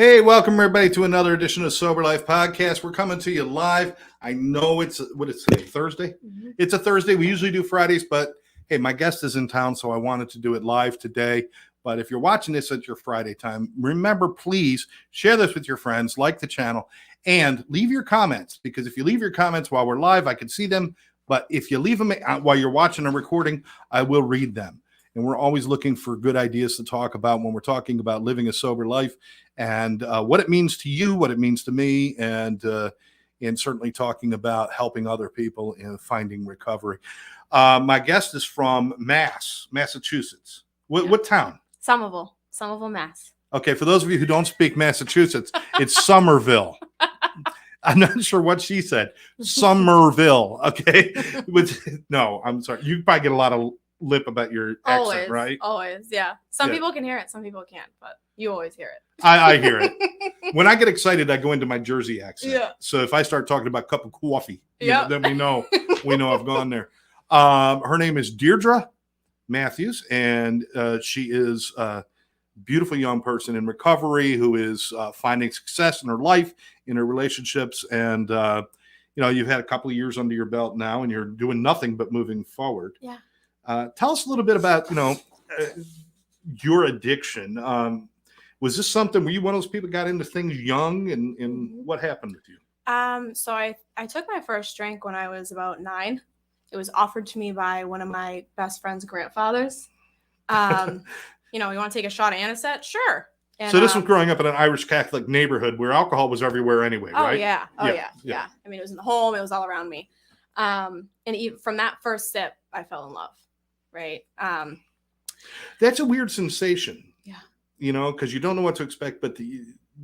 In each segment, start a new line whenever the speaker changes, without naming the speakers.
Hey, welcome everybody to another edition of Sober Life Podcast. We're coming to you live. I know it's today? Thursday?
Mm-hmm.
It's a Thursday. We usually do Fridays, but hey, my guest is in town, so I wanted to do it live today. But if you're watching this at your Friday time, remember, please share this with your friends, like the channel, and leave your comments, because if you leave your comments while we're live, I can see them. But if you leave them while you're watching a recording, I will read them. And we're always looking for good ideas to talk about when we're talking about living a sober life and what it means to you, what it means to me, and certainly talking about helping other people in finding recovery. My guest is from Massachusetts. What town?
Somerville, Mass.
Okay, for those of you who don't speak Massachusetts, it's Somerville. I'm not sure what she said. Somerville. Okay. No, I'm sorry. You probably get a lot of lip about your accent, right?
Always, yeah. Some people can hear it, some people can't, but you always hear it.
I hear it. When I get excited, I go into my Jersey accent.
Yeah.
So if I start talking about a cup of coffee, then we know I've gone there. Her name is Deirdre Matthews, and she is a beautiful young person in recovery who is finding success in her life, in her relationships, and you've had a couple of years under your belt now, and you're doing nothing but moving forward.
Yeah.
Tell us a little bit about your addiction. Was this something, were you one of those people who got into things young, and what happened with you?
So I took my first drink when I was about 9. It was offered to me by one of my best friend's grandfathers. You want to take a shot of anisette? Sure. And,
so this was growing up in an Irish Catholic neighborhood where alcohol was everywhere anyway, right?
Yeah. Yeah. I mean, it was in the home. It was all around me. And even from that first sip, I fell in love. Right.
That's a weird sensation.
Yeah.
Because you don't know what to expect, but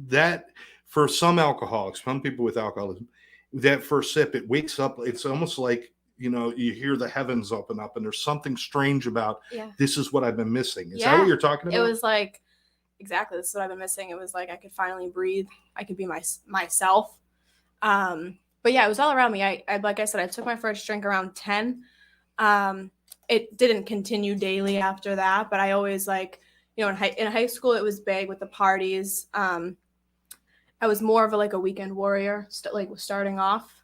that for some alcoholics, some people with alcoholism, that first sip, it wakes up. It's almost like, you hear the heavens open up and there's something strange about, this is what I've been missing. Is that what you're talking about?
It was like, exactly. This is what I've been missing. It was like, I could finally breathe. I could be myself. But yeah, it was all around me. I like I said, I took my first drink around 10. It didn't continue daily after that, but I always in high school, it was big with the parties. I was more of a weekend warrior, starting off.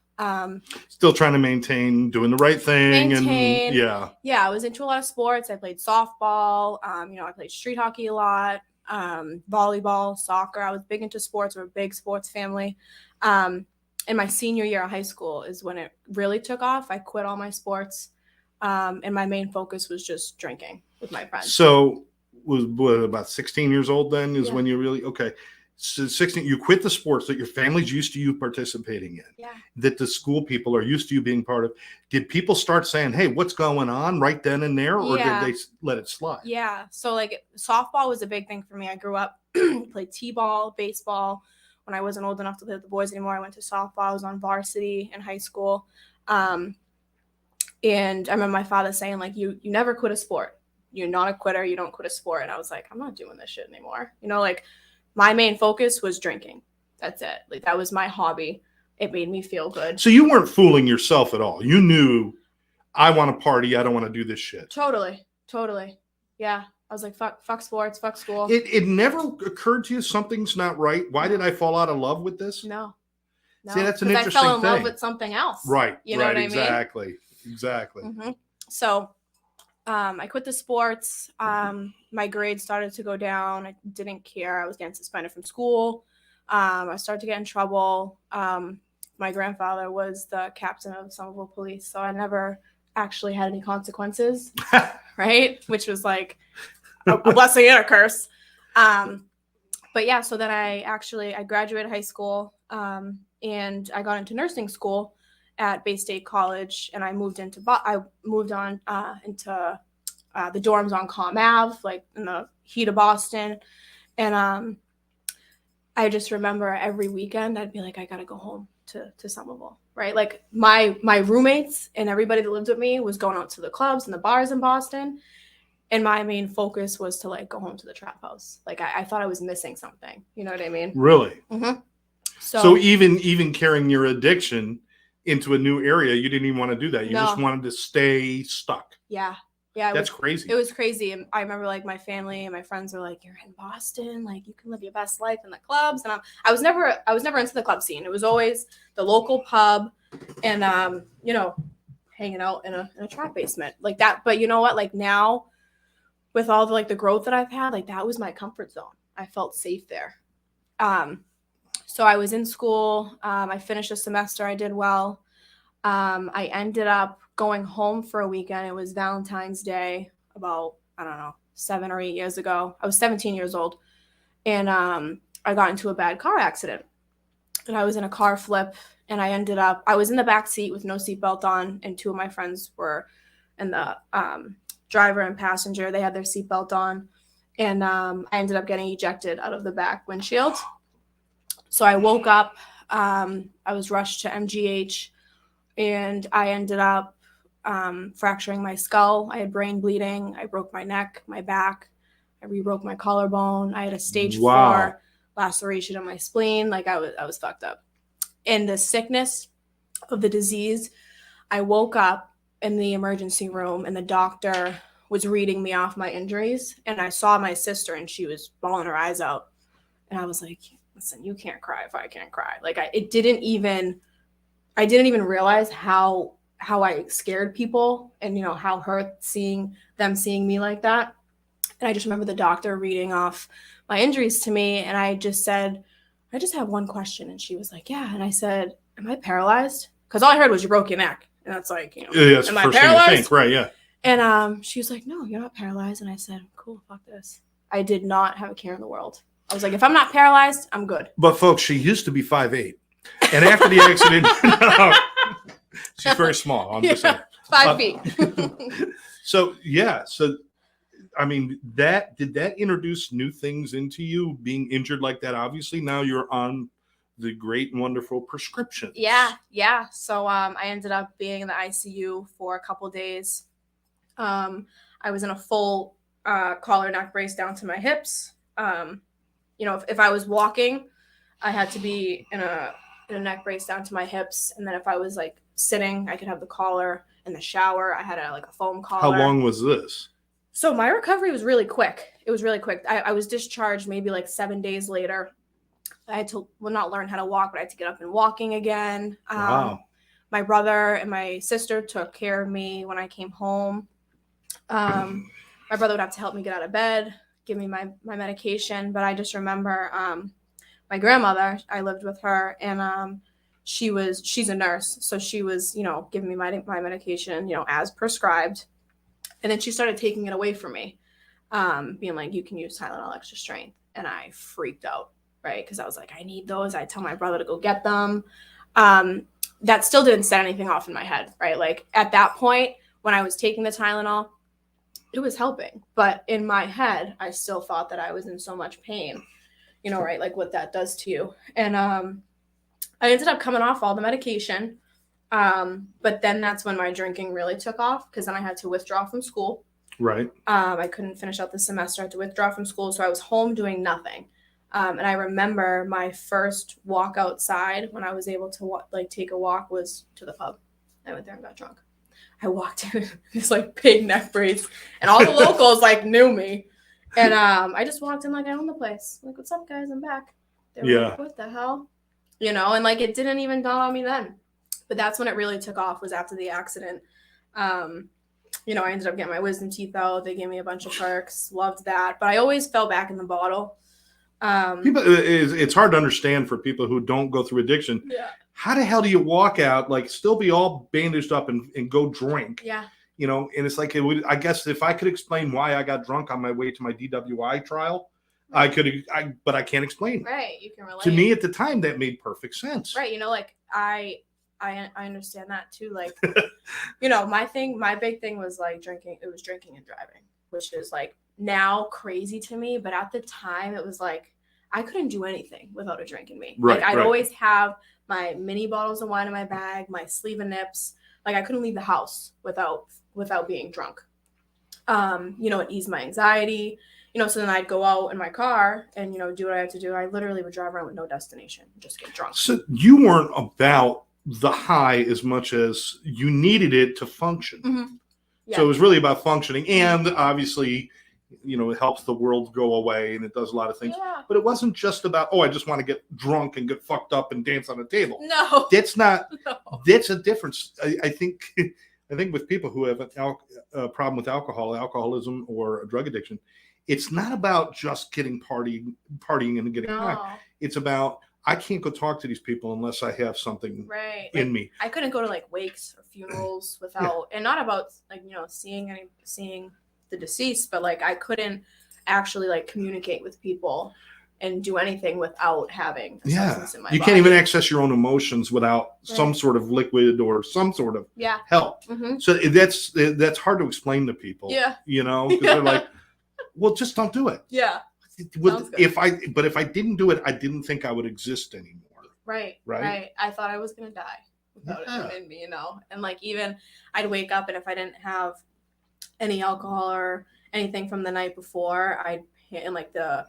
Still trying to maintain doing the right thing.
I was into a lot of sports. I played softball. I played street hockey a lot, volleyball, soccer. I was big into sports. We're a big sports family. And my senior year of high school is when it really took off. I quit all my sports. And my main focus was just drinking with my friends.
So was about 16 years old then is when you really, okay. So 16, you quit the sports that your family's used to you participating in, that the school people are used to you being part of. Did people start saying, hey, what's going on right then and there? Or did they let it slide?
Yeah. So softball was a big thing for me. I grew up, played t-ball, baseball. When I wasn't old enough to play with the boys anymore, I went to softball. I was on varsity in high school. And I remember my father saying, you never quit a sport. You're not a quitter. You don't quit a sport. And I was like, I'm not doing this shit anymore. My main focus was drinking. That's it. That was my hobby. It made me feel good.
So you weren't fooling yourself at all. You knew, I want to party. I don't want to do this shit.
Totally. Yeah. I was like, fuck sports, fuck school.
It never occurred to you something's not right. Why did I fall out of love with this?
No.
See, that's an interesting thing.
I fell in love with something else.
Right.
You know what I
mean? Exactly.
Mm-hmm. So I quit the sports. My grades started to go down. I didn't care. I was getting suspended from school. I started to get in trouble. My grandfather was the captain of Somerville Police, so I never actually had any consequences, right? Which was like a blessing and a curse. But yeah, so then I graduated high school, and I got into nursing school at Bay State College, and I moved on into the dorms on Comm Ave, in the heat of Boston. And I just remember every weekend I'd be like, I gotta go home to Somerville, right? My roommates and everybody that lived with me was going out to the clubs and the bars in Boston, and my main focus was to go home to the trap house. I thought I was missing something. You know what I mean?
Really?
Mm-hmm.
So even carrying your addiction into a new area, you didn't even want to do that. You just wanted to stay stuck.
Yeah. Yeah,
That's crazy.
It was crazy. And I remember like my family and my friends were like, "You're in Boston, like you can live your best life in the clubs." And I was never into the club scene. It was always the local pub and hanging out in a trap basement like that. But you know what? Like now with all the like the growth that I've had, like that was my comfort zone. I felt safe there. So I was in school. I finished a semester. I did well. I ended up going home for a weekend. It was Valentine's Day about, I don't know, 7 or 8 years ago. I was 17 years old. And I got into a bad car accident. And I was in a car flip. And I was in the back seat with no seatbelt on. And 2 of my friends were in the driver and passenger. They had their seatbelt on. And I ended up getting ejected out of the back windshield. So I woke up. I was rushed to MGH. And I ended up fracturing my skull. I had brain bleeding. I broke my neck, my back. I re-broke my collarbone. I had a stage 4 laceration in my spleen. Like I was fucked up. In the sickness of the disease, I woke up in the emergency room and the doctor was reading me off my injuries. And I saw my sister and she was bawling her eyes out. And I was like, listen, you can't cry if I can't cry. Like I didn't even realize how I scared people and, how hurt seeing me like that. And I just remember the doctor reading off my injuries to me. And I just said, I just have one question. And she was like, yeah. And I said, am I paralyzed? Because all I heard was you broke your neck. And that's like,
yeah, that's
am
the
I
first
paralyzed?
thing you think, right? Yeah.
And she was like, no, you're not paralyzed. And I said, cool, fuck this. I did not have a care in the world. I was like, if I'm not paralyzed, I'm good.
But folks, she used to be 5'8". And after the accident, she's very small. I'm just saying.
5 feet.
So I mean, did that introduce new things into you being injured like that? Obviously, now you're on the great and wonderful prescriptions.
Yeah. So I ended up being in the ICU for a couple days. I was in a full collar neck brace down to my hips. If I was walking, I had to be in a neck brace down to my hips, and then if I was like sitting, I could have the collar. In the shower, I had a foam collar.
How long was this?
So my recovery was really quick. It was really quick. I was discharged maybe like 7 days later. I had to not learn how to walk, but I had to get up and walking again.
Wow.
My brother and my sister took care of me when I came home. My brother would have to help me get out of bed, give me my medication. But I just remember my grandmother, I lived with her, and she's a nurse. So she was, giving me my medication, as prescribed. And then she started taking it away from me, being like, you can use Tylenol extra strength. And I freaked out, right? Because I was like, I need those. I tell my brother to go get them. That still didn't set anything off in my head, right? Like at that point, when I was taking the Tylenol, it was helping. But in my head, I still thought that I was in so much pain, right? Like what that does to you. And I ended up coming off all the medication. But then that's when my drinking really took off, because then I had to withdraw from school.
Right.
I couldn't finish out the semester. I had to withdraw from school. So I was home doing nothing. And I remember my first walk outside when I was able to take a walk was to the pub. I went there and got drunk. I walked in this big neck brace, and all the locals knew me. And I just walked in like I owned the place. Like, what's up, guys? I'm back. They were like, what the hell? And it didn't even dawn on me then. But that's when it really took off, was after the accident. I ended up getting my wisdom teeth out. They gave me a bunch of perks. Loved that. But I always fell back in the bottle.
It's hard to understand for people who don't go through addiction.
Yeah.
How the hell do you walk out, still be all bandaged up and go drink?
Yeah.
And it's like, I guess if I could explain why I got drunk on my way to my DWI trial, right. But I can't explain.
Right. You can relate.
To me at the time, that made perfect sense.
Right. I understand that too. My big thing was drinking. It was drinking and driving, which is now crazy to me. But at the time it was I couldn't do anything without a drink in me.
Right,
I'd always have my mini bottles of wine in my bag, my sleeve of nips. I couldn't leave the house without being drunk. It eased my anxiety, so then I'd go out in my car and, do what I had to do. I literally would drive around with no destination, just get drunk.
So you weren't about the high as much as you needed it to function.
Mm-hmm. Yeah.
So it was really about functioning, and obviously, it helps the world go away, and it does a lot of things.
Yeah.
But it wasn't just about, oh, I just want to get drunk and get fucked up and dance on a table.
No.
That's not.
No.
That's a difference. I think. I think with people who have a problem with alcoholism, or a drug addiction, it's not about just getting partying and getting high. It's about, I can't go talk to these people unless I have something in me.
I couldn't go to like wakes or funerals without, and not about like, seeing the deceased, but like I couldn't actually like communicate with people and do anything without having a substance in my body.
You can't even access your own emotions without some sort of liquid or some sort of help.
Mm-hmm.
So that's hard to explain to people.
Yeah.
Because they're like, well, just don't do it.
Yeah.
If I didn't do it, I didn't think I would exist anymore.
Right. I thought I was gonna die without it in me, And like, even I'd wake up, and if I didn't have any alcohol or anything from the night before, and like the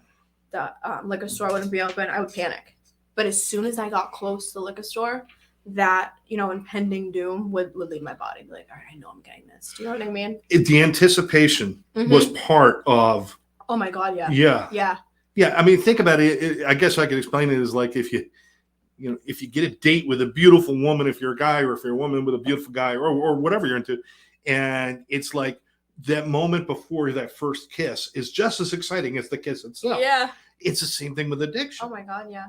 liquor store wouldn't be open, I would panic. But as soon as I got close to the liquor store, that impending doom would leave my body. Be like, all right, I know I'm getting this. Do you know what I mean?
The anticipation was part of.
Oh my God, yeah.
I mean, think about it. I guess I could explain it as like if you get a date with a beautiful woman, if you're a guy, or if you're a woman with a beautiful guy, or whatever you're into, and it's like that moment before that first kiss is just as exciting as the kiss itself.
Yeah.
It's the same thing with addiction.
Oh my God, yeah.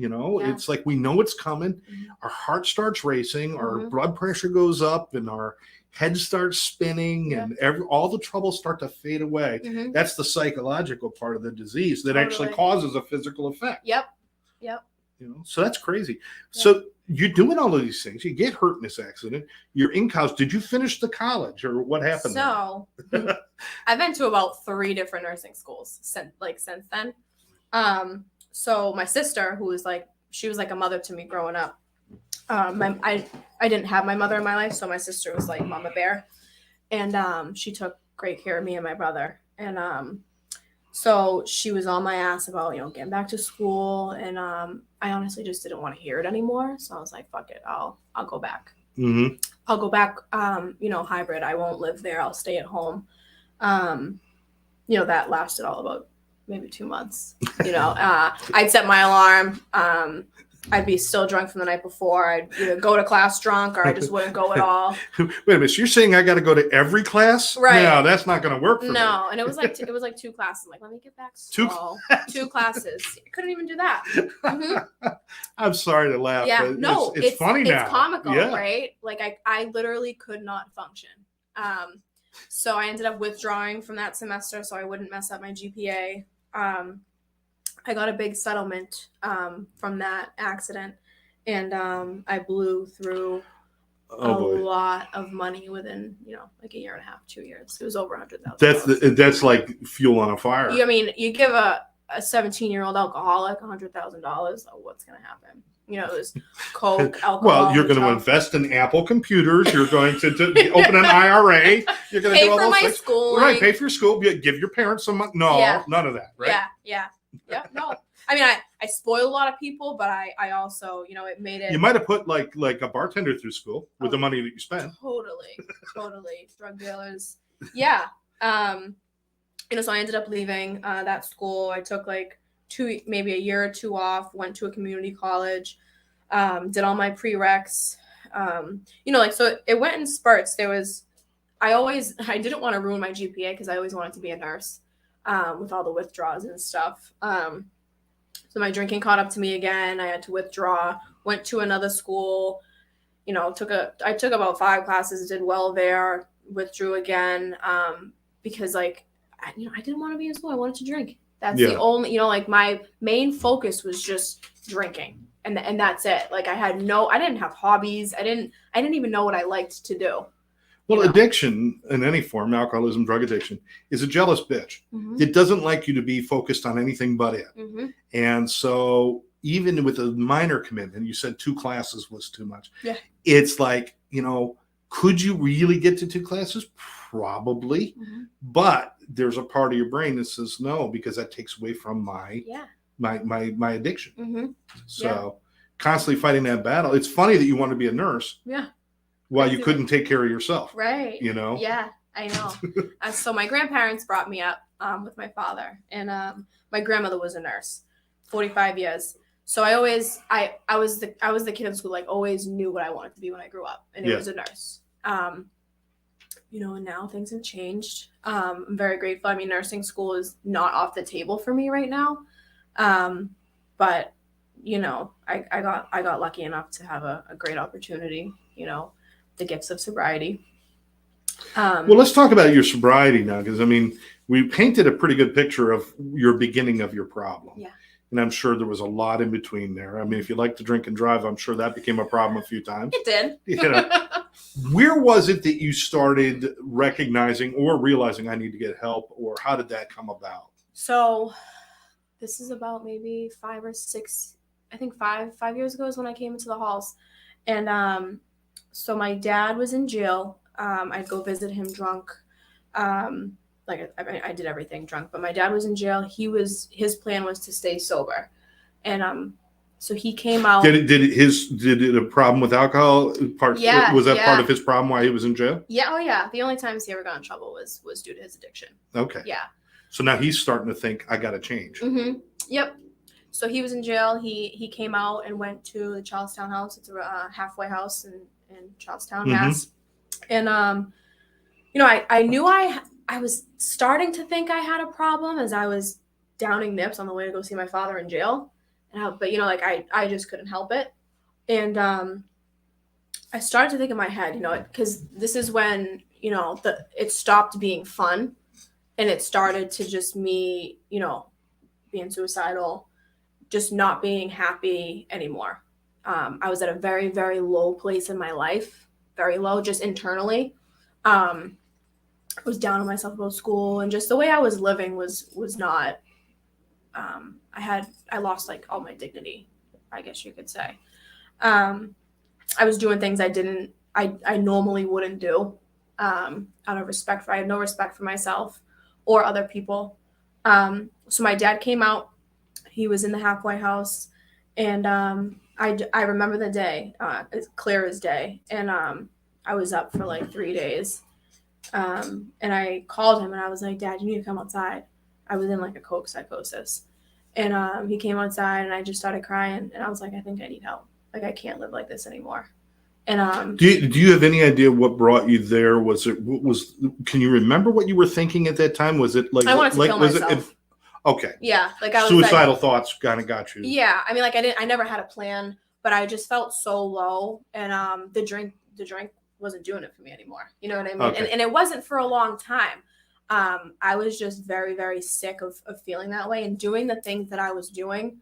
It's like we know it's coming. Mm-hmm. Our heart starts racing, our blood pressure goes up, and our head starts spinning, and all the troubles start to fade away. Mm-hmm. That's the psychological part of the disease that actually causes a physical effect.
Yep.
So that's crazy. Yep. So you're doing all of these things. You get hurt in this accident. You're in college. Did you finish the college, or what happened?
So I've been to about 3 different nursing schools since then. So my sister, who was she was like a mother to me growing up. I didn't have my mother in my life, so my sister was like Mama Bear, and she took great care of me and my brother. And so she was on my ass about getting back to school, and I honestly just didn't want to hear it anymore. So I was like, fuck it, I'll go back. Mm-hmm. I'll go back. Hybrid. I won't live there. I'll stay at home. That lasted all about maybe 2 months. I'd set my alarm. I'd be still drunk from the night before. I'd either go to class drunk, or I just wouldn't go at all.
Wait a minute. So you're saying I got to go to every class?
Right.
No, that's not going to work for me.
No, and it was like 2 classes. I'm like, let me get back. Two classes. I couldn't even do that. Mm-hmm.
I'm sorry to laugh.
Yeah,
but
no,
it's funny now.
It's comical, right? Like I literally could not function. So I ended up withdrawing from that semester so I wouldn't mess up my GPA. I got a big settlement from that accident, and I blew through a lot of money within like a year and a half, 2 years. It was over $100,000.
That's like fuel on a fire.
You give a 17-year-old alcoholic $100,000. Oh, what's gonna happen? It was coke, alcohol.
Well, you're going to invest in Apple computers. You're going to open an IRA. You're going to do all those things.
School.
Right, pay for your school. Give your parents some money. No, none of that, right?
Yeah, no. I mean, I spoiled a lot of people, but I also, it made it.
You might have put like a bartender through school with the money that you spent.
Totally. Drug dealers. Yeah. So I ended up leaving that school. I took maybe a year or 2 off, went to a community college, did all my prereqs. So it went in spurts. I didn't want to ruin my GPA because I always wanted to be a nurse. With all the withdrawals and stuff. So my drinking caught up to me again. I had to withdraw, went to another school, I took about 5 classes, did well there, withdrew again, because I didn't want to be in school. I wanted to drink. That's the only, my main focus was just drinking, and that's it. I didn't have hobbies. I didn't even know what I liked to do.
Well, addiction in any form, alcoholism, drug addiction, is a jealous bitch. Mm-hmm. It doesn't like you to be focused on anything but it. Mm-hmm. And so even with a minor commitment, you said 2 classes was too much. Yeah. It's like, could you really get to 2 classes? Probably. Mm-hmm. But there's a part of your brain that says no, because that takes away from my addiction. Mm-hmm. So constantly fighting that battle. It's funny that you want to be a nurse.
Yeah.
While you couldn't take care of yourself.
Right.
Yeah.
I know. So my grandparents brought me up with my father, and my grandmother was a nurse, 45 years. So I was the kid in school, like always knew what I wanted to be when I grew up, and it was a nurse. And now things have changed. I'm very grateful. I mean, nursing school is not off the table for me right now. But I got lucky enough to have a great opportunity, the gifts of sobriety.
Well, let's talk about your sobriety now, because I mean, we painted a pretty good picture of your beginning of your problem.
Yeah.
And I'm sure there was a lot in between there. I mean, if you like to drink and drive, I'm sure that became a problem a few times.
It did.
Where was it that you started recognizing or realizing I need to get help, or how did that come about?
So this is about maybe 5 or 6, I think 5 years ago is when I came into the halls. And so my dad was in jail. I'd go visit him drunk. I did everything drunk, but my dad was in jail. His plan was to stay sober. And so he came out.
Did it a problem with alcohol part?
Yeah,
was that part of his problem why he was in jail?
Yeah, oh yeah. The only times he ever got in trouble was due to his addiction.
Okay.
Yeah.
So now he's starting to think, I got to change.
Mm-hmm. Yep. So he was in jail. He came out and went to the Charlestown house. It's a halfway house in Charlestown, Mass. And I knew I was starting to think I had a problem as I was downing nips on the way to go see my father in jail. But I just couldn't help it. And I started to think in my head, because this is when, it stopped being fun, and it started to just me, being suicidal, just not being happy anymore. I was at a very, very low place in my life, very low, just internally. I was down on myself about school, and just the way I was living was not, I lost like all my dignity, I guess you could say. I was doing things I normally wouldn't do, out of respect I had no respect for myself or other people. So my dad came out. He was in the halfway house, and I remember the day, as clear as day. And I was up for like 3 days. And I called him and I was like, Dad, you need to come outside. I was in like a coke psychosis. And he came outside and I just started crying. And I was like, I think I need help. Like, I can't live like this anymore. And
do you have any idea what brought you there? Can you remember what you were thinking at that time? Was it like
I wanted to kill myself.
Okay.
Yeah, like I was
suicidal thoughts kind of got you.
Yeah, I mean, like I never had a plan, but I just felt so low, and the drink wasn't doing it for me anymore. You know what I mean?
Okay.
And it wasn't for a long time. I was just very, very sick of feeling that way and doing the things that I was doing.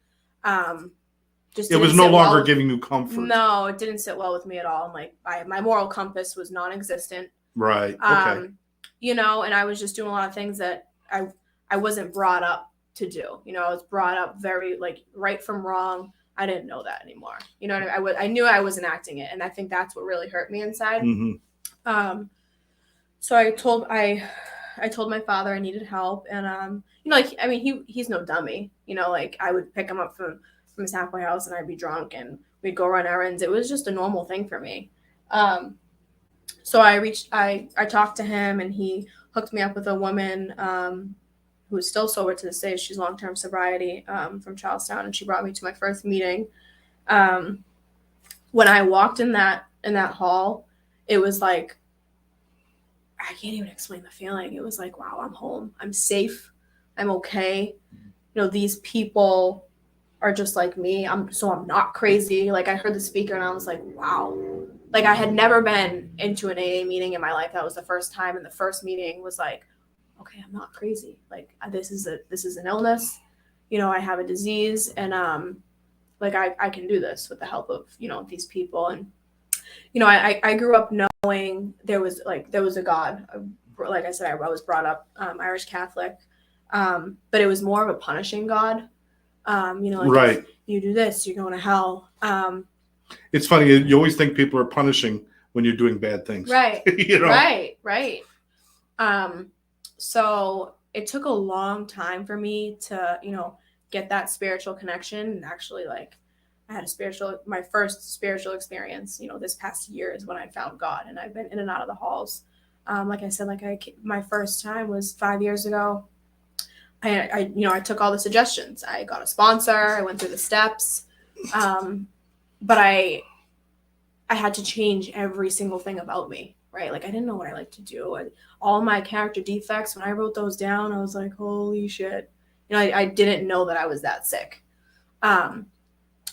Just
it was no longer giving you comfort.
No, it didn't sit well with me at all. And like my moral compass was non-existent.
Right. Okay.
And I was just doing a lot of things that I wasn't brought up to do. I was brought up very like right from wrong. I didn't know that anymore. You know what I mean? I knew I wasn't acting it, and I think that's what really hurt me inside.
Mm-hmm.
So I told my father I needed help, and he's no dummy. Like I would pick him up from his halfway house, and I'd be drunk, and we'd go run errands. It was just a normal thing for me. So I talked to him, and he hooked me up with a woman who is still sober to this day. She's long-term sobriety from Charlestown, and she brought me to my first meeting. When I walked in that hall, it was like, I can't even explain the feeling. It was like, wow, I'm home. I'm safe. I'm okay. These people are just like me. I'm not crazy. Like I heard the speaker and I was like, wow. Like I had never been into an AA meeting in my life. That was the first time. And the first meeting was like, okay, I'm not crazy. Like this is an illness. I have a disease, and I can do this with the help of, these people. And, I grew up knowing there was a God. Like I said, I was brought up Irish Catholic, but it was more of a punishing God.
Right.
You do this, you're going to hell.
It's funny. You always think people are punishing when you're doing bad things.
Right. Right. So it took a long time for me to, get that spiritual connection. And actually, like, I had my first spiritual experience, this past year is when I found God, and I've been in and out of the halls. Like I said, my first time was 5 years ago. I took all the suggestions. I got a sponsor. I went through the steps, but I had to change every single thing about me, right? Like I didn't know what I like to do. All my character defects, when I wrote those down, I was like, holy shit. I didn't know that I was that sick.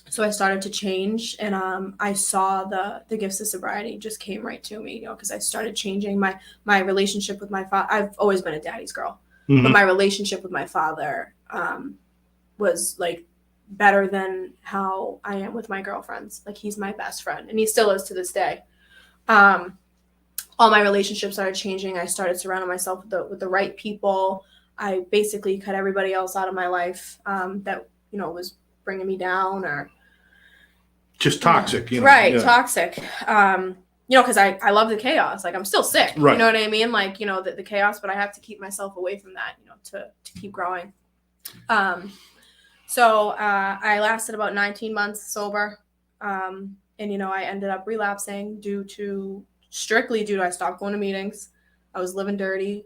So I started to change, and I saw the gifts of sobriety just came right to me, because I started changing my relationship with my father. I've always been a daddy's girl, but my relationship with my father was like better than how I am with my girlfriends. Like he's my best friend, and he still is to this day. All my relationships started changing. I started surrounding myself with the right people. I basically cut everybody else out of my life that was bringing me down or
just toxic,
right? Yeah. Toxic. Because I love the chaos. Like I'm still sick. Right. You know what I mean? Like the chaos, but I have to keep myself away from that. To keep growing. So I lasted about 19 months sober, and I ended up relapsing strictly due to I stopped going to meetings. I was living dirty.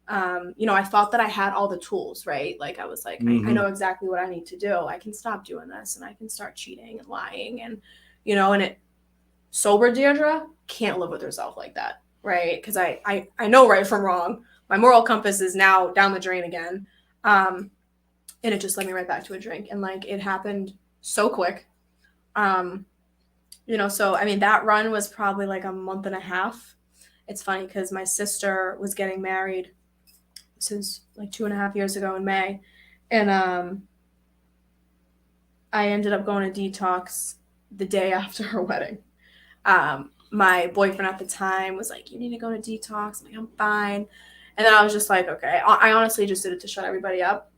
I thought that I had all the tools, right? Like I was like, I know exactly what I need to do. I can stop doing this and I can start cheating and lying and, sober Deirdre can't live with herself like that, right? Because I know right from wrong. My moral compass is now down the drain again. And it just led me right back to a drink. And like, it happened so quick. So, I mean, that run was probably like a month and a half. It's funny because my sister was getting married. This is like 2.5 years ago in May. And I ended up going to detox the day after her wedding. My boyfriend at the time was like, you need to go to detox. I'm like, I'm fine. And then I was just like, okay. I honestly just did it to shut everybody up.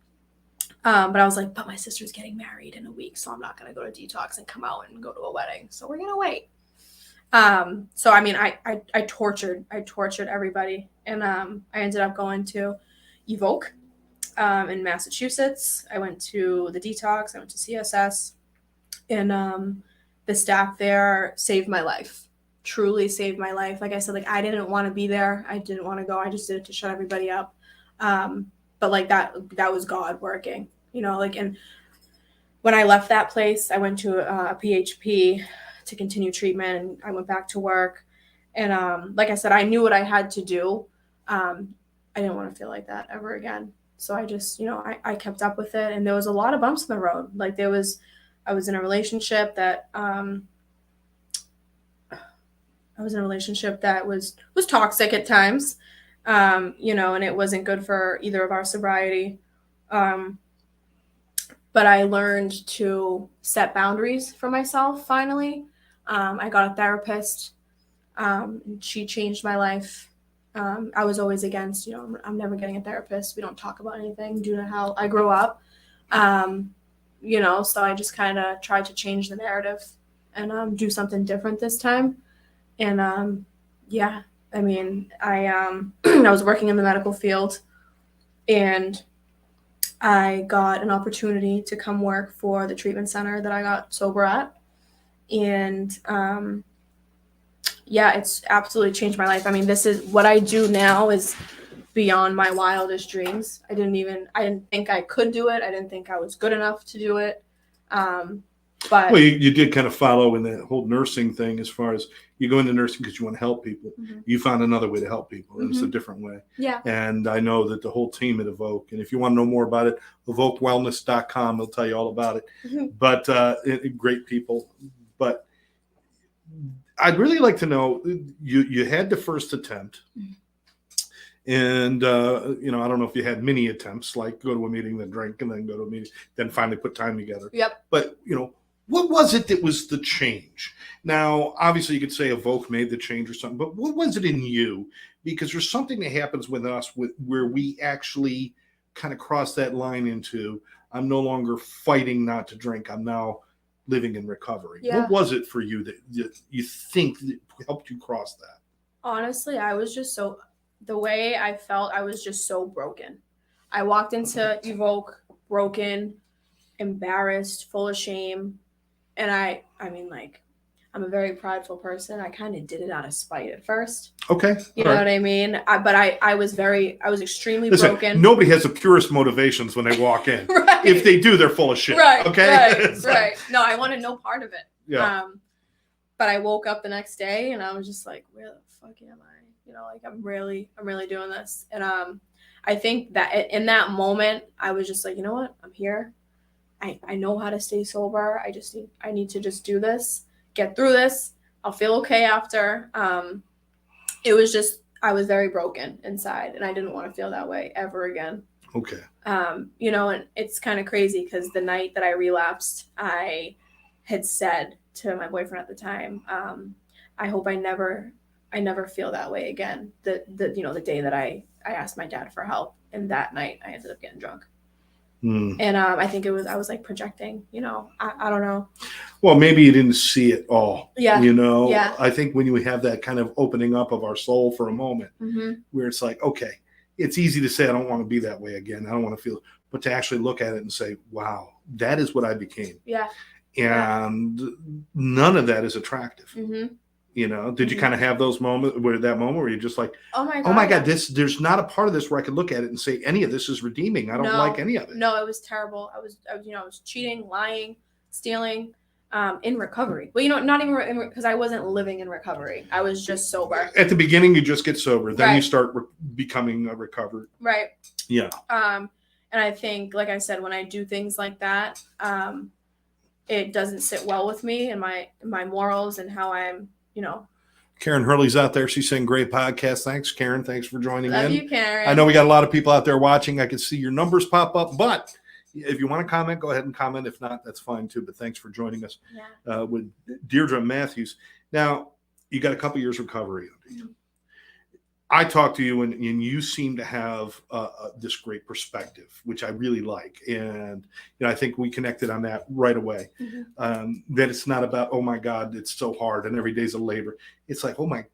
But I was like, but my sister's getting married in a week, so I'm not going to go to detox and come out and go to a wedding. So we're going to wait. So, I mean, I tortured everybody. And I ended up going to Evoke in Massachusetts. I went to the detox. I went to CSS. And the staff there saved my life. Truly saved my life. Like I said, like I didn't want to be there. I didn't want to go. I just did it to shut everybody up. But like that was God working, and when I left that place, I went to a PHP to continue treatment, and I went back to work. And like I said, I knew what I had to do. I didn't want to feel like that ever again. So I just, I kept up with it, and there was a lot of bumps in the road. Like I was in a relationship that was toxic at times. And it wasn't good for either of our sobriety. But I learned to set boundaries for myself finally. I got a therapist. She changed my life. I was always against, I'm never getting a therapist. We don't talk about anything due to how I grew up. So I just kind of tried to change the narrative and do something different this time. And yeah. I mean, I was working in the medical field, and I got an opportunity to come work for the treatment center that I got sober at. And it's absolutely changed my life. I mean, this is what I do now is beyond my wildest dreams. I didn't think I could do it. I didn't think I was good enough to do it. But
well, you did kind of follow in that whole nursing thing as far as you go into nursing because you want to help people. You found another way to help people. And it's a different way.
Yeah.
And I know that the whole team at Evoke, and if you want to know more about it, evokewellness.com will tell you all about it. But great people. But I'd really like to know, you had the first attempt. And, I don't know if you had many attempts, like go to a meeting, then drink, and then go to a meeting, then finally put time together.
Yep.
But, what was it that was the change? Now, obviously, you could say Evoke made the change or something, but what was it in you? Because there's something that happens with us where we actually kind of cross that line into, I'm no longer fighting not to drink. I'm now living in recovery. Yeah. What was it for you that you think that helped you cross that?
Honestly, I was just the way I felt, I was just so broken. I walked into Evoke broken, embarrassed, full of shame. And I mean, like, I'm a very prideful person. I kind of did it out of spite at first.
Okay.
You know what I mean? But I was extremely
Listen,
broken.
nobody has the purest motivations when they walk in.
Right.
If they do, they're full of shit.
Right.
Okay.
Right. No, I wanted no part of it.
Yeah.
But I woke up the next day and I was just like, where the fuck am I? You know, like I'm really doing this. And I think that in that moment, I was just like, you know what? I'm here. I know how to stay sober. I need to just do this, get through this. I'll feel okay after. It was just, I was very broken inside and I didn't want to feel that way ever again.
Okay.
You know, and it's kind of crazy because the night that I relapsed, I had said to my boyfriend at the time, I hope I never feel that way again. The day that I asked my dad for help, and that night I ended up getting drunk. And I think I was like projecting, you know, I don't know.
Well, maybe you didn't see it all.
Yeah.
You know,
Yeah.
I think when we have that kind of opening up of our soul for a moment, where it's like, okay, it's easy to say, I don't want to be that way again. I don't want to feel, but to actually look at it and say, wow, that is what I became.
Yeah.
And none of that is attractive. You know, did you kind of have those moments where you're just like, oh my God, there's not a part of this where I could look at it and say any of this is redeeming. I don't like any of it.
No, it was terrible. I was cheating, lying, stealing, in recovery. Well, you know, not even because I wasn't living in recovery. I was just sober.
At the beginning, you just get sober. Then you start becoming recovered.
Right.
Yeah.
And I think, like I said, when I do things like that, it doesn't sit well with me and my morals and how I'm, you know.
Karen Hurley's out there. She's saying great podcast. Thanks, Karen. Thanks for joining in.
Love you, Karen.
I know we got a lot of people out there watching. I can see your numbers pop up, but if you want to comment, go ahead and comment. If not, that's fine too. But thanks for joining us with Deirdre Matthews. Now, you got a couple years recovery under you. I talked to you and you seem to have this great perspective, which I really like. And, you know, I think we connected on that right away. That it's not about, oh my God, it's so hard and every day's a labor. It's like, oh my,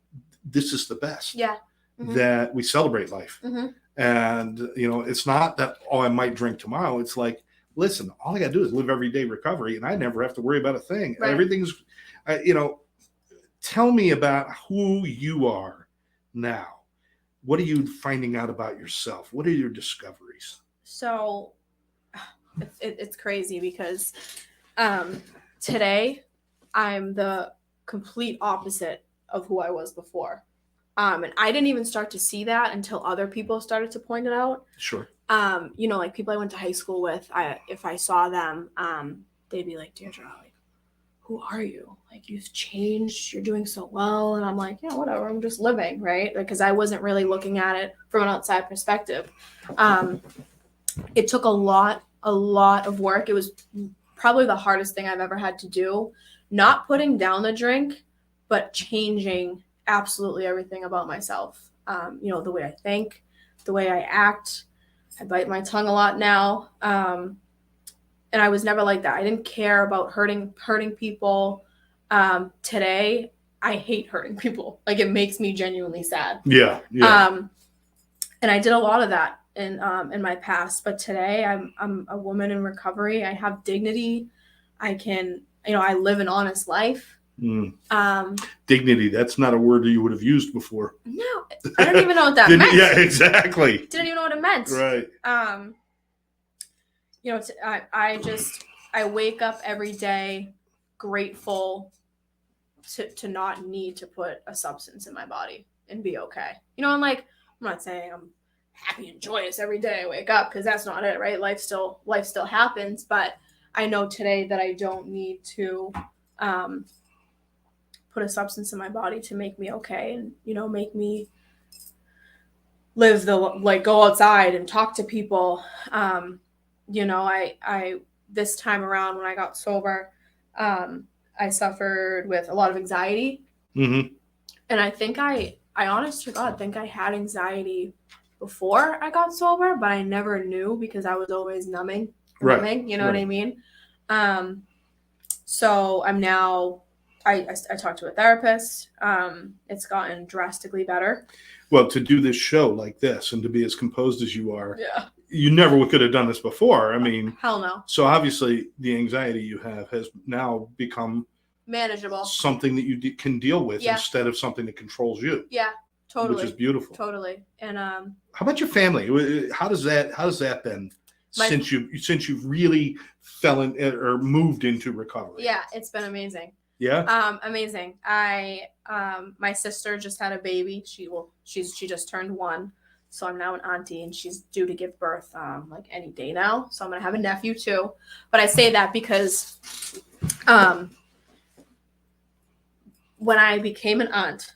this is the best.
Yeah.
That we celebrate life. And, you know, it's not that, oh, I might drink tomorrow. It's like, listen, all I got to do is live everyday recovery and I never have to worry about a thing. Right. Everything's, you know, tell me about who you are now. What are you finding out about yourself? What are your discoveries?
So it's crazy because today I'm the complete opposite of who I was before. And I didn't even start to see that until other people started to point it out.
Sure.
You know, like people I went to high school with, if I saw them, they'd be like, Deirdre, like, who are you? Like, you've changed, you're doing so well. And I'm like, yeah, whatever, I'm just living, right? Because I wasn't really looking at it from an outside perspective. It took a lot of work. It was probably the hardest thing I've ever had to do. Not putting down the drink, but changing absolutely everything about myself. You know, the way I think, the way I act. I bite my tongue a lot now. And I was never like that. I didn't care about hurting people. Today, I hate hurting people. Like, it makes me genuinely sad.
Yeah.
And I did a lot of that in my past. But today, I'm a woman in recovery. I have dignity. I can, you know, I live an honest life.
Dignity. That's not a word that you would have used before.
No, I don't even know what that meant.
Yeah, exactly.
Didn't even know what it meant.
Right.
You know, I wake up every day grateful to not need to put a substance in my body and be okay. You know, I'm not saying I'm happy and joyous every day I wake up, because that's not it, right? Life still happens, but I know today that I don't need to put a substance in my body to make me okay and, you know, make me live go outside and talk to people. You know, I this time around when I got sober, I suffered with a lot of anxiety. And I think I honest to God think I had anxiety before I got sober, but I never knew because I was always numbing, you know what I mean? So I'm now, I talked to a therapist. It's gotten drastically better.
Well, to do this show like this and to be as composed as you are, you never could have done this before. I mean,
hell no.
So obviously the anxiety you have has now become
manageable.
something that you can deal with
Yeah.
instead of something that controls you.
Yeah, totally.
Which is beautiful.
Totally. And
how about your family? How's that been since you've really fell in or moved into recovery?
Yeah, it's been amazing.
Yeah.
Amazing. My sister just had a baby. She just turned 1. So I'm now an auntie, and she's due to give birth like any day now. So I'm gonna have a nephew too. But I say that because when I became an aunt,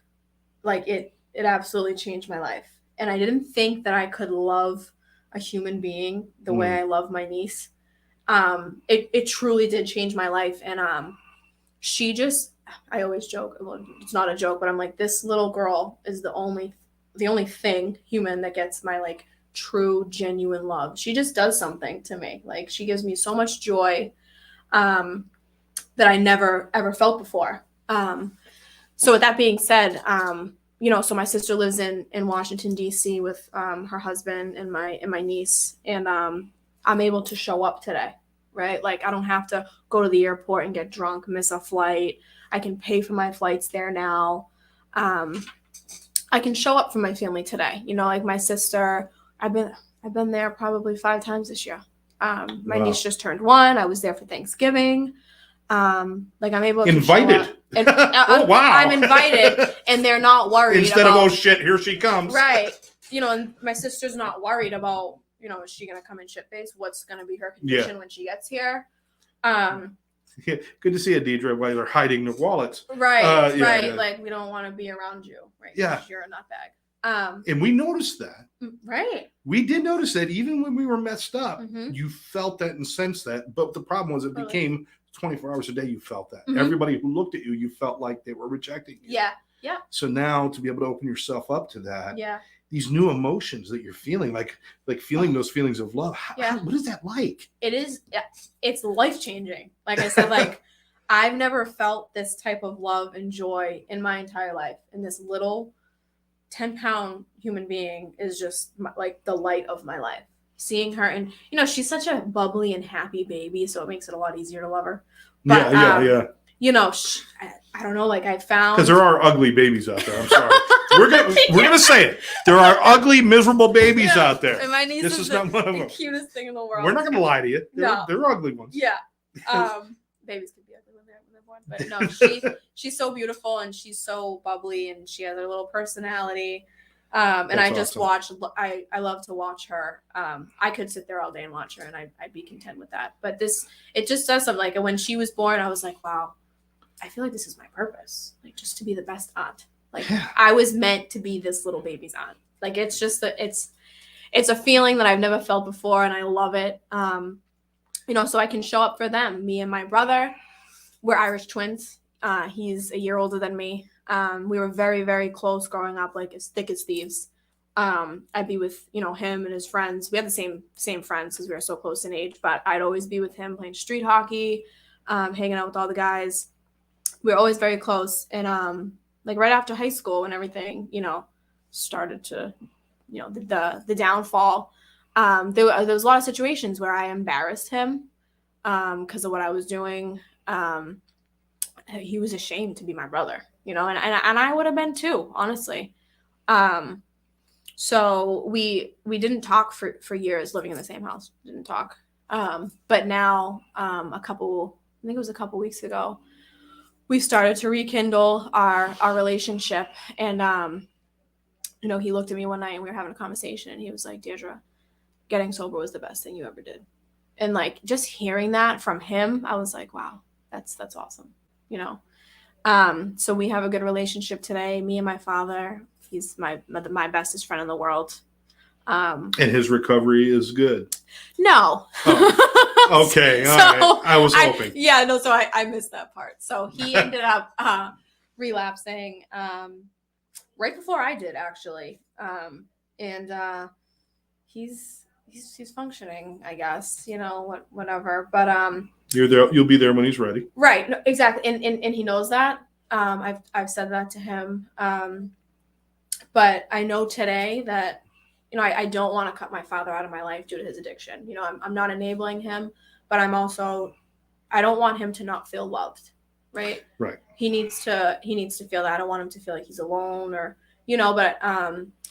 like it absolutely changed my life. And I didn't think that I could love a human being the way I love my niece. It truly did change my life. And she just, I always joke, well, it's not a joke, but I'm like, this little girl is the only thing human that gets my like true, genuine love. She just does something to me. Like, she gives me so much joy that I never ever felt before. So with that being said, so my sister lives in Washington, D.C. with her husband and my niece, and I'm able to show up today, right? Like, I don't have to go to the airport and get drunk, miss a flight. I can pay for my flights there now. I can show up for my family today. Like my sister, I've been there probably 5 times this year. My niece just turned 1. I was there for Thanksgiving. Like, I'm able to
invited.
And,
oh wow!
I'm invited, and they're not worried.
Instead of, oh shit, here she comes.
Right. And my sister's not worried about, is she gonna come in shit face? What's gonna be her condition when she gets here?
Yeah, good to see you, Deirdre, while they're hiding their wallets.
Right. Yeah. Like, we don't want to be around you, right?
Yeah.
You're a nutbag.
And we noticed that.
Right.
We did notice that even when we were messed up,
mm-hmm.
you felt that and sensed that. But the problem was it became 24 hours a day. You felt that.
Mm-hmm.
Everybody who looked at you, you felt like they were rejecting you.
Yeah. Yeah.
So now to be able to open yourself up to that.
Yeah.
These new emotions that you're feeling, like feeling those feelings of love. What is that like?
It is. It's life-changing. Like I said, like, I've never felt this type of love and joy in my entire life. And this little 10-pound human being is just like the light of my life. Seeing her, and she's such a bubbly and happy baby, so it makes it a lot easier to love her. But,
yeah.
I don't know. Like, I found,
because there are ugly babies out there. I'm sorry. we're gonna say it. There are ugly, miserable babies out there.
And my niece is
not one of them.
The cutest thing in the world.
We're not gonna lie to you.
No.
They're ugly ones.
Yeah. Babies can be ugly when they're born, but no, she's so beautiful, and she's so bubbly, and she has her little personality. And I just
awesome.
I love to watch her. I could sit there all day and watch her, and I'd be content with that. But it just does something. Like, when she was born, I was like, wow, I feel like this is my purpose. Like, just to be the best aunt. Like, I was meant to be this little baby's aunt. Like, it's just it's a feeling that I've never felt before, and I love it. So I can show up for them. Me and my brother, we're Irish twins. He's a year older than me. We were very, very close growing up, like as thick as thieves. I'd be with, him and his friends. We had the same friends because we were so close in age, but I'd always be with him playing street hockey, hanging out with all the guys. We were always very close. And like right after high school and everything, started to, the downfall. There was a lot of situations where I embarrassed him because of what I was doing. He was ashamed to be my brother, and I would have been too, honestly. So we didn't talk for years living in the same house. Didn't talk. But now, I think it was a couple weeks ago, we started to rekindle our relationship. And, he looked at me one night and we were having a conversation, and he was like, Deirdre, getting sober was the best thing you ever did. And like, just hearing that from him, I was like, wow, that's awesome. So we have a good relationship today. Me and my father, he's my bestest friend in the world.
And his recovery is good.
No.
Oh, okay. All right. I was hoping.
So I missed that part. So he ended up relapsing right before I did, actually. And he's functioning, I guess, whatever. But
you're there. You'll be there when he's ready.
Right. No, exactly. And he knows that. I've said that to him. But I know today that, I don't want to cut my father out of my life due to his addiction. I'm not enabling him, but I don't want him to not feel loved. right?
Right.
He needs to feel that. I don't want him to feel like he's alone, or but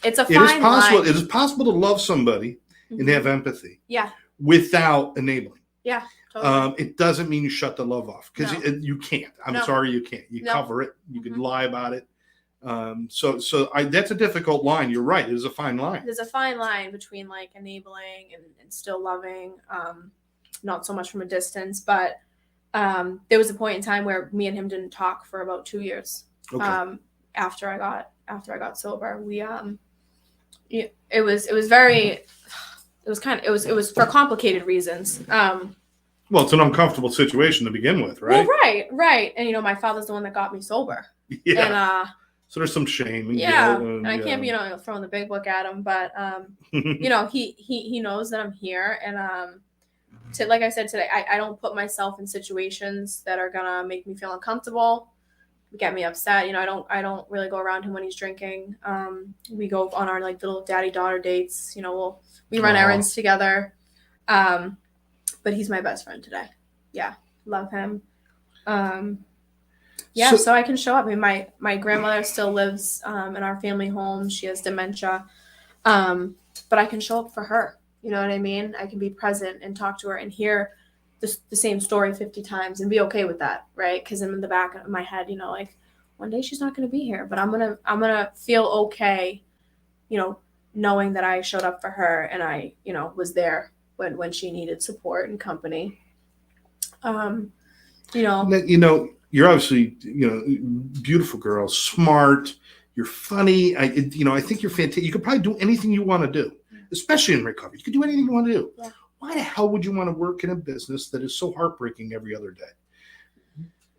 it's a
It is
fine
possible.
line.
It is possible to love somebody and have empathy.
Yeah.
Without enabling.
Yeah. Totally.
It doesn't mean you shut the love off, because
No.
you can't. I'm
No.
sorry, you can't. You
No.
cover it. You can lie about it. So that's a difficult line. You're right. It is a fine line.
There's a fine line between like enabling and still loving, not so much from a distance, but there was a point in time where me and him didn't talk for about 2 years.
Okay.
After I got sober, we it was for complicated reasons.
Well, it's an uncomfortable situation to begin with, right?
Well, right. And my father's the one that got me sober.
Yeah.
And
so there's some shame and
yeah,
guilt,
and I can't be throwing the big book at him, but he knows that I'm here, and like I said today, I don't put myself in situations that are gonna make me feel uncomfortable, get me upset. I don't really go around him when he's drinking. We go on our like little daddy-daughter dates. We run errands together. But he's my best friend today. Yeah, love him. So I can show up. I mean, my grandmother still lives in our family home. She has dementia, but I can show up for her. You know what I mean? I can be present and talk to her and hear the same story 50 times and be okay with that, right? Because I'm in the back of my head, like one day she's not going to be here, but I'm gonna feel okay, knowing that I showed up for her and I was there when she needed support and company.
You're obviously beautiful girl, smart. You're funny. I think you're fantastic. You could probably do anything you want to do, especially in recovery. You could do anything you want to do.
Yeah.
Why the hell would you want to work in a business that is so heartbreaking every other day?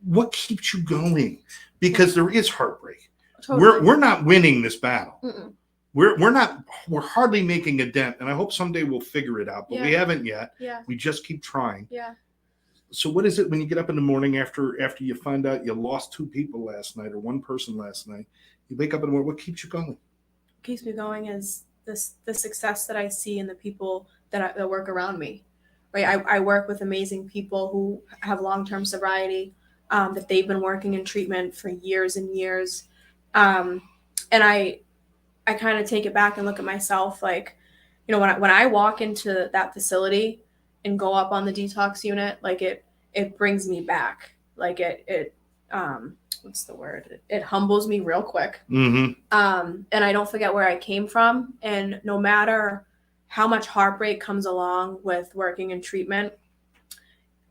What keeps you going? Because there is heartbreak.
Totally.
We're not winning this battle.
Mm-mm.
We're hardly making a dent, and I hope someday we'll figure it out, but we haven't yet.
Yeah.
We just keep trying.
Yeah.
So what is it when you get up in the morning after you find out you lost 2 people last night or 1 person last night? You wake up in the morning, what keeps you going?
What keeps me going is the success that I see in the people that work around me. Right? I work with amazing people who have long-term sobriety, that they've been working in treatment for years and years. And I kind of take it back and look at myself like, when I walk into that facility and go up on the detox unit, like it brings me back. Like it what's the word? It humbles me real quick.
Mm-hmm.
And I don't forget where I came from. And no matter how much heartbreak comes along with working in treatment,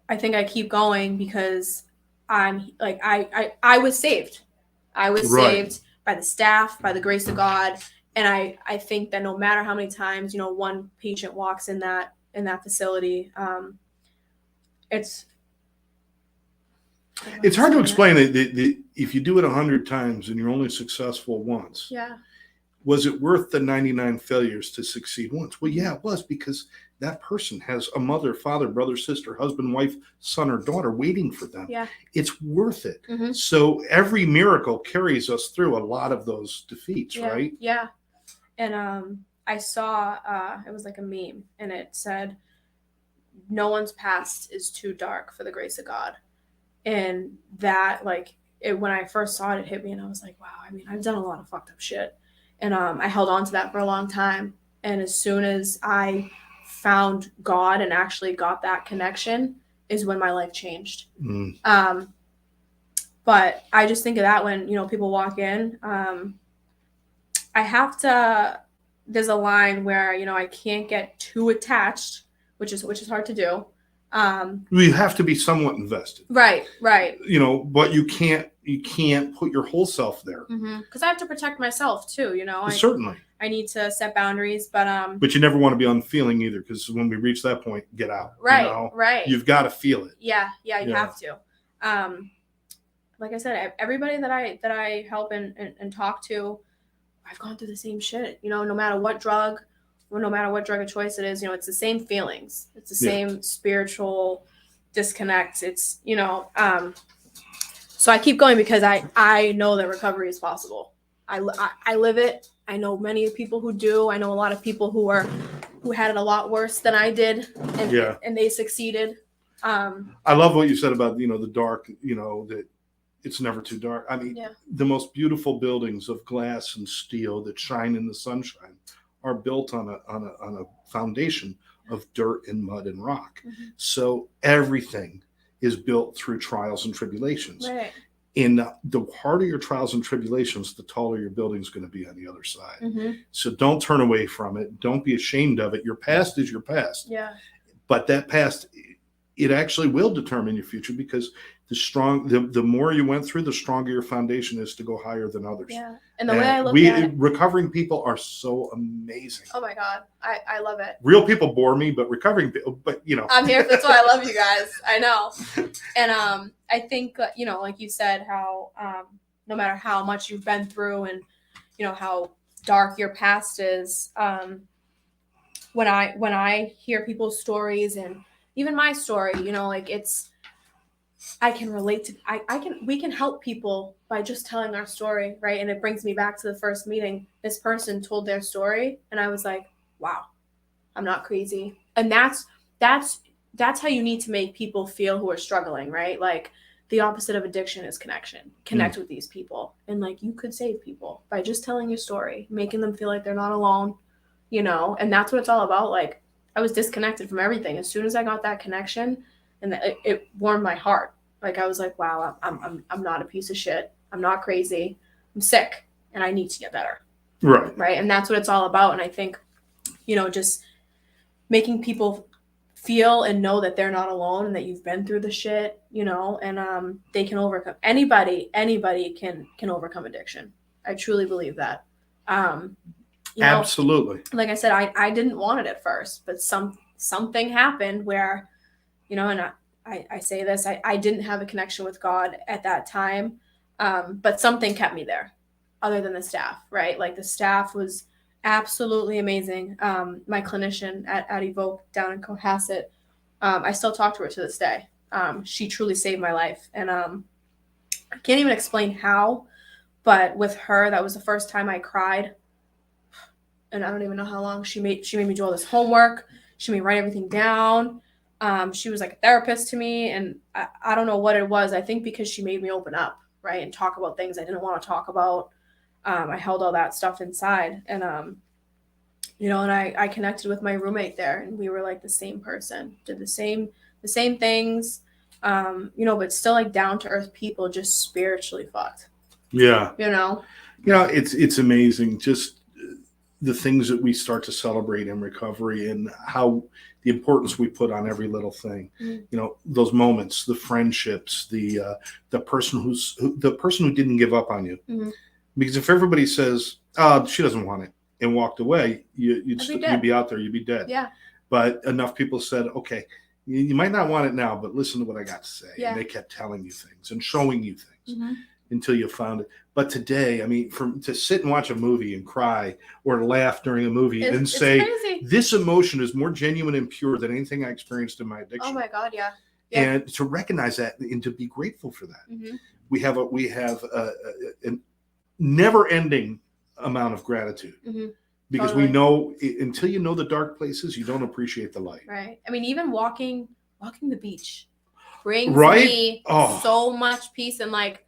I think I keep going because I'm like, I was saved. I was saved by the staff, by the grace of God. And I think that no matter how many times, one patient walks in that facility, it's
hard to explain that if you do it 100 times and you're only successful once.
Yeah.
Was it worth the 99 failures to succeed once? Well, yeah, it was, because that person has a mother, father, brother, sister, husband, wife, son, or daughter waiting for them.
Yeah.
It's worth it.
Mm-hmm.
So every miracle carries us through a lot of those defeats, right?
Yeah. And I saw it was like a meme, and it said, "No one's past is too dark for the grace of God." And that, when I first saw it, it hit me, and I was like, wow, I mean, I've done a lot of fucked up shit. And I held on to that for a long time. And as soon as I found God and actually got that connection is when my life changed.
Mm.
But I just think of that when, people walk in, I have to, there's a line where, I can't get too attached, which is hard to do.
You have to be somewhat invested.
Right.
But you can't put your whole self there.
Because I have to protect myself too,
Certainly.
I need to set boundaries, but
you never want to be unfeeling either, because when we reach that point, get out.
Right. Right.
You've got to feel it.
Yeah, you have to. Like I said, everybody that I help and talk to, I've gone through the same shit. No matter what drug of choice it is, it's the same feelings. It's the same spiritual disconnect. It's, so I keep going because I know that recovery is possible. I live it. I know many people who do. I know a lot of people who had it a lot worse than I did, and they succeeded.
I love what you said about, the dark, that it's never too dark. I mean,
Yeah.
the most beautiful buildings of glass and steel that shine in the sunshine are built on a foundation of dirt and mud and rock.
Mm-hmm.
So everything is built through trials and tribulations.
Right.
In the harder your trials and tribulations, the taller your building is going to be on the other side.
Mm-hmm.
So don't turn away from it. Don't be ashamed of it. Your past is your past.
Yeah.
But that past, it actually will determine your future, because the more you went through, the stronger your foundation is to go higher than others.
Yeah. And the way I look at it,
recovering people are so amazing.
oh my God, I love it.
Real people bore me, but recovering people, but
I'm here. That's why I love you guys. I know. And I think like you said, how no matter how much you've been through and how dark your past is, when I hear people's stories and even my story, like I can relate to, we can help people by just telling our story, right? And it brings me back to the first meeting. This person told their story and I was like, wow, I'm not crazy. And that's how you need to make people feel who are struggling, right? Like the opposite of addiction is connection. Connect with these people. And like you could save people by just telling your story, making them feel like they're not alone, and that's what it's all about. Like I was disconnected from everything. As soon as I got that connection, and it warmed my heart. Like I was like, wow, I'm not a piece of shit. I'm not crazy. I'm sick and I need to get better. Right. And that's what it's all about. And I think, just making people feel and know that they're not alone and that you've been through the shit, and they can overcome. Anybody can overcome addiction. I truly believe that.
Absolutely.
Like I said, I didn't want it at first, but something happened where, and I say this, I didn't have a connection with God at that time, but something kept me there other than the staff, right? Like the staff was absolutely amazing. My clinician at Evoke down in Cohasset, I still talk to her to this day. She truly saved my life. And I can't even explain how, but with her, that was the first time I cried. And I don't even know how long. She made me do all this homework. She made me write everything down. She was like a therapist to me, and I don't know what it was. I think because she made me open up, right, and talk about things I didn't want to talk about. I held all that stuff inside, and and I connected with my roommate there, and we were like the same person, did the same things, but still like down to earth people, just spiritually fucked.
Yeah.
It's
amazing, just the things that we start to celebrate in recovery and how the importance we put on every little thing. Those moments, the friendships, the person who didn't give up on you. Mm-hmm. Because if everybody says, "Oh, she doesn't want it," and walked away, you'd be out there, you'd be dead.
Yeah.
But enough people said, "Okay, you might not want it now, but listen to what I got to say."
Yeah.
And they kept telling you things and showing you things. Mm-hmm. Until you found it. But today, I mean, to sit and watch a movie and cry or laugh during a movie and say, crazy. This emotion is more genuine and pure than anything I experienced in my addiction.
Oh my God, yeah.
And to recognize that and to be grateful for that. Mm-hmm. We have a never-ending amount of gratitude. Mm-hmm. Because we know, until you know the dark places, you don't appreciate the light.
Right. I mean, even walking the beach brings me so much peace. And like,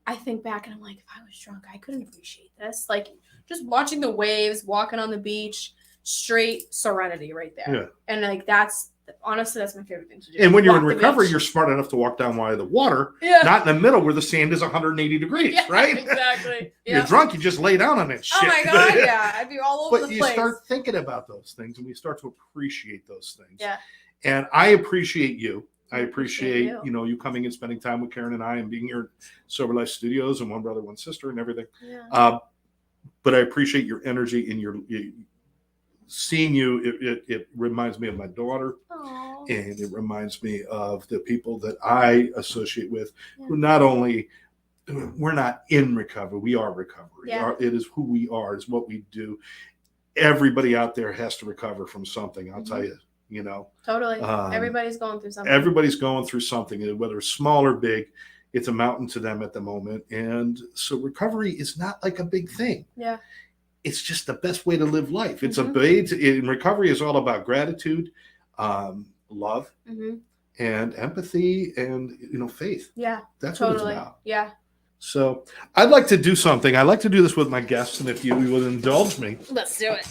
I think back and I'm like, if I was drunk, I couldn't appreciate this. Like just watching the waves, walking on the beach, straight serenity right there. Yeah. And like, honestly, that's my favorite thing to do.
And when you're in recovery, you're smart enough to walk down by the water, not in the middle where the sand is 180 degrees, right?
Exactly.
You're drunk, you just lay down on that shit.
Oh my God, yeah. I'd be all over the place.
But you start thinking about those things and we start to appreciate those things.
Yeah.
And I appreciate you. I appreciate you coming and spending time with Karen and I and being here at Sober Life Studios and One Brother, One Sister and everything. Yeah. But I appreciate your energy and seeing you. It reminds me of my daughter. Aww. And it reminds me of the people that I associate with who not only we're not in recovery, we are recovery. Yeah. It is who we are. It's what we do. Everybody out there has to recover from something. I'll tell you.
Totally. Everybody's going through something.
Everybody's going through something, whether it's small or big. It's a mountain to them at the moment. And so recovery is not like a big thing.
Yeah.
It's just the best way to live life. It's in recovery is all about gratitude, love, and empathy and, faith.
Yeah.
That's what it's
Totally.
about.
Yeah.
So I'd like to do something. I like to do this with my guests, and if you would indulge me,
Let's do it.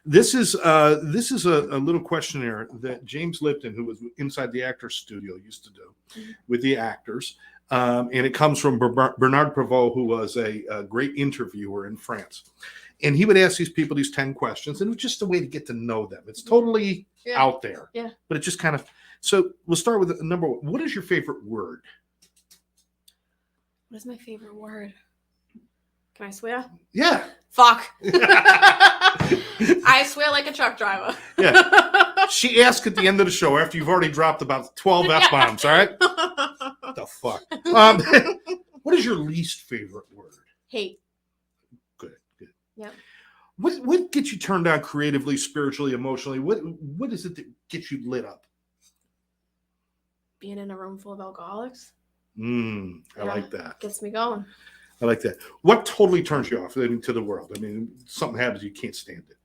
this is a little questionnaire that James Lipton, who was inside the Actors Studio, used to do with the actors, and it comes from Bernard Pivot, who was a great interviewer in France, and he would ask these people these 10 questions, and it was just a way to get to know them. It's totally out there, but it just kind of. So we'll start with number one. What is your favorite word?
What is my favorite word? Can I swear?
Yeah.
Fuck. I swear like a truck driver.
Yeah. She asked at the end of the show after you've already dropped about 12 F-bombs, all right? What the fuck? What is your least favorite word?
Hate.
Good.
Yep.
What gets you turned on creatively, spiritually, emotionally? What is it that gets you lit up?
Being in a room full of alcoholics.
I like that.
Gets me going.
I like that. What totally turns you off to the world? I mean, something happens, you can't stand it.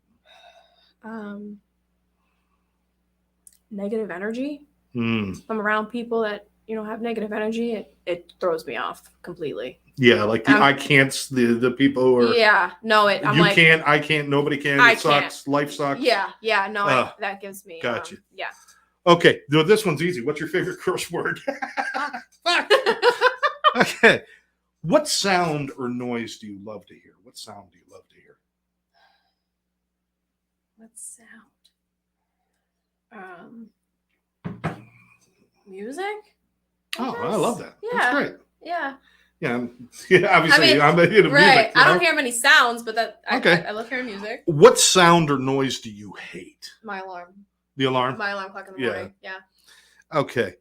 Negative energy.
I'm
around people that have negative energy. It throws me off completely.
Yeah, like the I can't. The people who are.
Yeah, no, it. I'm
you
like,
can't. I can't. Nobody can.
I
It sucks.
can't.
Life sucks.
Yeah. No, that gives me.
Gotcha.
Yeah.
Okay, this one's easy. What's your favorite curse word? Fuck. Okay. What sound or noise do you love to hear? What sound do you love to hear?
What sound? Music.
I love that.
Yeah.
That's great.
Yeah.
Yeah. Obviously, I'm into music.
Right. I don't hear many sounds, but
okay.
I love hearing music.
What sound or noise do you hate?
My alarm.
The alarm?
My alarm clock in the morning. Yeah.
Okay.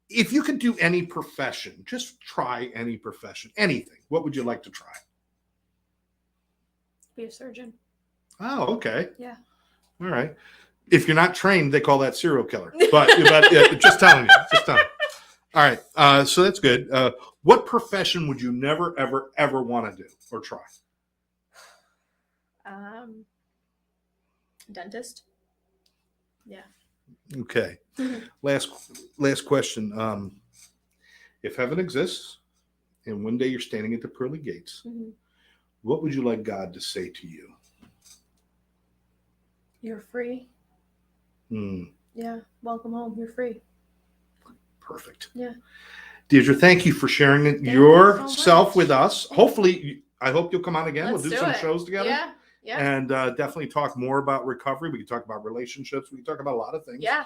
If you could do any profession, just try any profession, anything, what would you like to try?
Be a surgeon.
Oh, okay.
Yeah.
All right. If you're not trained, they call that serial killer. But just telling you. All right. So that's good. What profession would you never, ever, ever want to do or try?
Dentist. Yeah.
Okay. Last question. If heaven exists and one day you're standing at the pearly gates, what would you like God to say to you?
You're free. Yeah. Welcome home. You're free.
Perfect.
Yeah.
Deirdre, thank you for sharing yourself with us. Hopefully, I hope you'll come on again. We'll do some shows together.
Yeah.
And definitely talk more about recovery. We can talk about relationships. We can talk about a lot of things.
Yeah.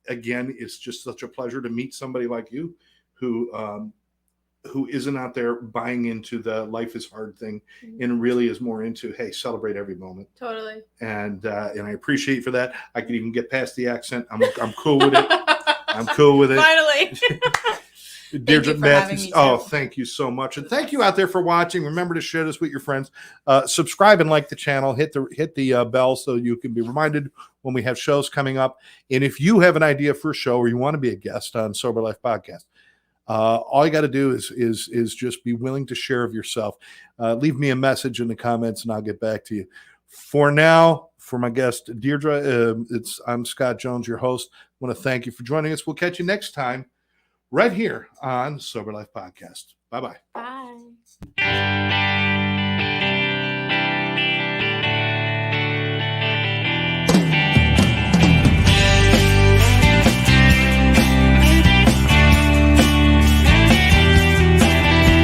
Again, it's just such a pleasure to meet somebody like you who isn't out there buying into the life is hard thing and really is more into, hey, celebrate every moment.
Totally.
And I appreciate you for that. I could even get past the accent. I'm cool with it. I'm cool with it.
Finally.
Deirdre Matthews. Thank you so much. And thank you out there for watching. Remember to share this with your friends. Subscribe and like the channel. Hit the bell so you can be reminded when we have shows coming up. And if you have an idea for a show or you want to be a guest on Sober Life Podcast, all you got to do is just be willing to share of yourself. Leave me a message in the comments and I'll get back to you. For now, for my guest, Deirdre, I'm Scott Jones, your host. I want to thank you for joining us. We'll catch you next time right here on Sober Life Podcast. Bye-bye.
Bye.